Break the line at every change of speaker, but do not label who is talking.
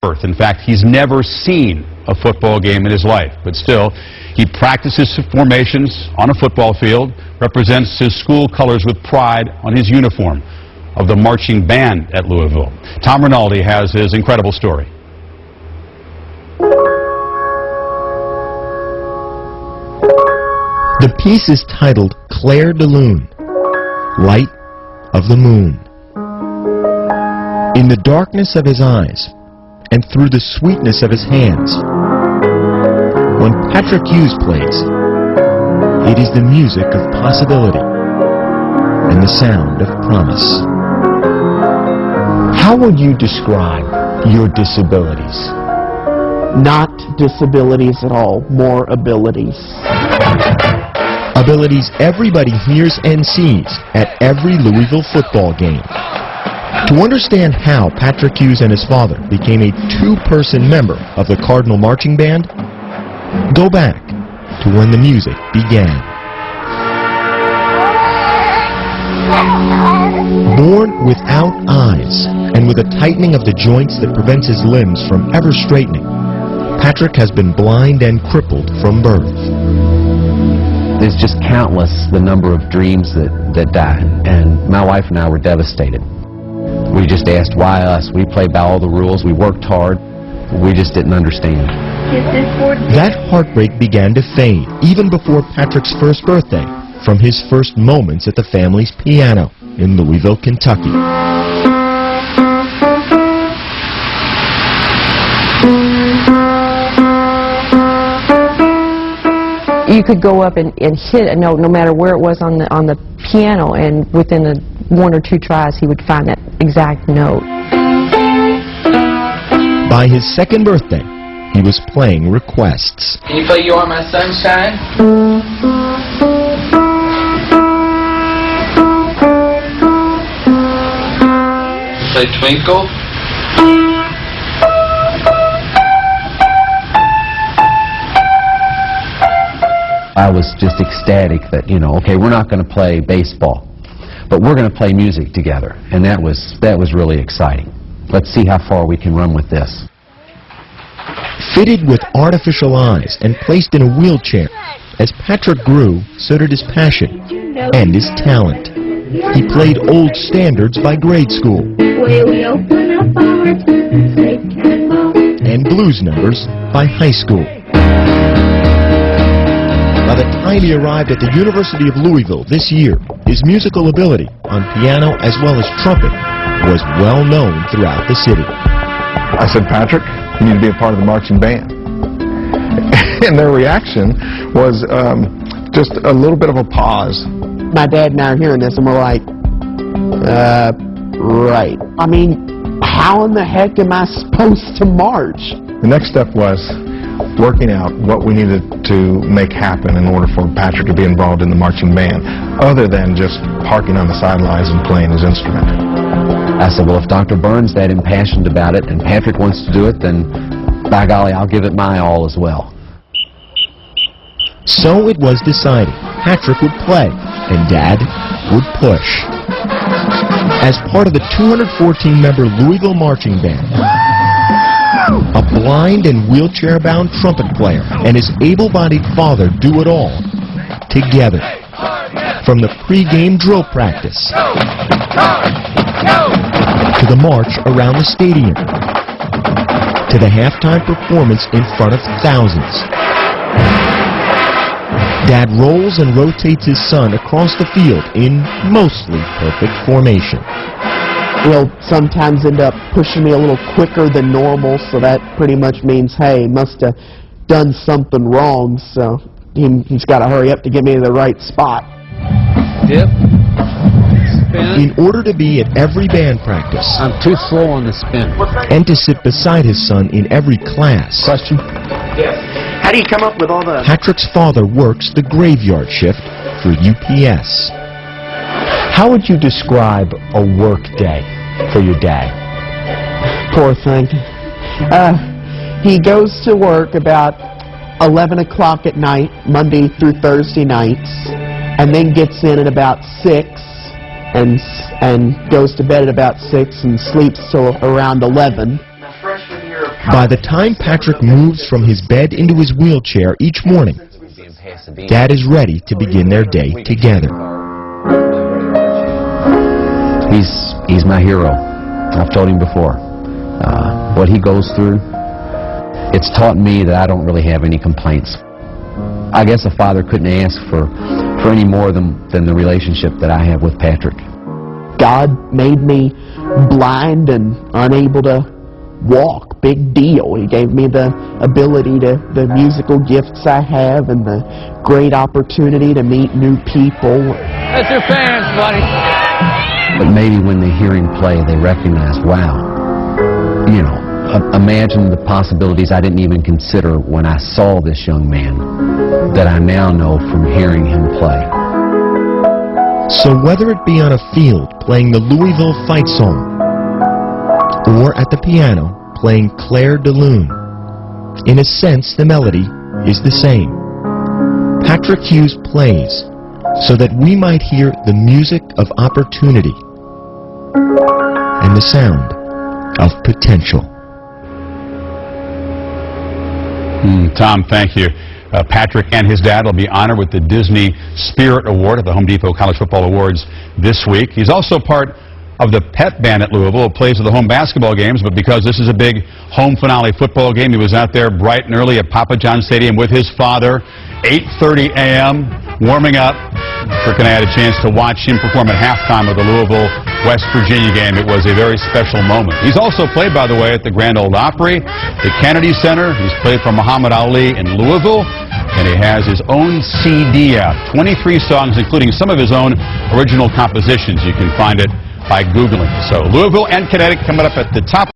birth. In fact, he's never seen a football game in his life, but still, he practices formations on a football field, represents his school colors with pride on his uniform of the marching band at Louisville. Tom Rinaldi has his incredible story.
The piece is titled Clair de Lune, Light of the Moon. In the darkness of his eyes, and through the sweetness of his hands, when Patrick Hughes plays, it is the music of possibility and the sound of promise. How would you describe your disabilities?
Not disabilities at all, more abilities.
Abilities everybody hears and sees at every Louisville football game. To understand how Patrick Hughes and his father became a two-person member of the Cardinal Marching Band, go back to when the music began. Born without eyes and with a tightening of the joints that prevents his limbs from ever straightening, Patrick has been blind and crippled from birth.
There's just countless the number of dreams that died, and my wife and I were devastated. We just asked, why us? We played by all the rules, we worked hard, we just didn't understand.
That heartbreak began to fade even before Patrick's first birthday, from his first moments at the family's piano in Louisville, Kentucky.
You could go up and hit a note no matter where it was on the piano, and within one or two tries he would find that exact note.
By his second birthday, he was playing requests.
Can you play You Are My Sunshine? Play Twinkle.
I was just ecstatic that, okay, we're not going to play baseball, but we're going to play music together, and that was really exciting. Let's see how far we can run with this.
Fitted with artificial eyes and placed in a wheelchair, as Patrick grew, so did his passion and his talent. He played old standards by grade school and blues numbers by high school. By the time he arrived at the University of Louisville this year, his musical ability on piano as well as trumpet was well known throughout the city.
I said, Patrick, you need to be a part of the marching band. And their reaction was just a little bit of a pause.
My dad and I are hearing this and we're like, right. I mean, how in the heck am I supposed to march?
The next step was working out what we needed to make happen in order for Patrick to be involved in the marching band, other than just parking on the sidelines and playing his instrument.
I said, well, if Dr. Burns that impassioned about it and Patrick wants to do it, then by golly, I'll give it my all as well.
So it was decided Patrick would play and Dad would push. As part of the 214-member Louisville Marching Band, a blind and wheelchair-bound trumpet player and his able-bodied father do it all together. From the pre-game drill practice to the march around the stadium to the halftime performance in front of thousands. Dad rolls and rotates his son across the field in mostly perfect formation.
He'll sometimes end up pushing me a little quicker than normal, so that pretty much means, hey, must have done something wrong, so he's got to hurry up to get me to the right spot.
Dip. Spin.
In order to be at every band practice,
I'm too slow on the spin.
and to sit beside his son in every class.
Question?
Yes. How do you come up with all the...
Patrick's father works the graveyard shift for UPS. How would you describe a work day for your dad?
Poor thing. He goes to work about 11 o'clock at night, Monday through Thursday nights, and then gets in at about 6 and goes to bed at about 6 and sleeps till around 11. My freshman year of
By the time Patrick moves from his bed into his wheelchair each morning, Dad is ready to begin their day together.
He's my hero. I've told him before. What he goes through, it's taught me that I don't really have any complaints. I guess a father couldn't ask for any more than the relationship that I have with Patrick.
God made me blind and unable to walk. Big deal. He gave me the ability the musical gifts I have and the great opportunity to meet new people.
That's your fans, buddy.
But maybe when they hear him play, they recognize, wow, you know, imagine the possibilities I didn't even consider when I saw this young man that I now know from hearing him play.
So whether it be on a field playing the Louisville fight song or at the piano playing Claire de Lune, in a sense the melody is the same. Patrick Hughes plays so that we might hear the music of opportunity and the sound of potential.
Tom, thank you. Patrick and his dad will be honored with the Disney Spirit Award at the Home Depot College Football Awards this week. He's also part of the Pep Band at Louisville. It plays at the home basketball games, but because this is a big home finale football game, he was out there bright and early at Papa John Stadium with his father, 8:30 a.m., warming up. Kirk and I had a chance to watch him perform at halftime of the Louisville-West Virginia game. It was a very special moment. He's also played, by the way, at the Grand Ole Opry, the Kennedy Center. He's played for Muhammad Ali in Louisville, and he has his own CD out, 23 songs, including some of his own original compositions. You can find it by Googling. So Louisville and Connecticut coming up at the top.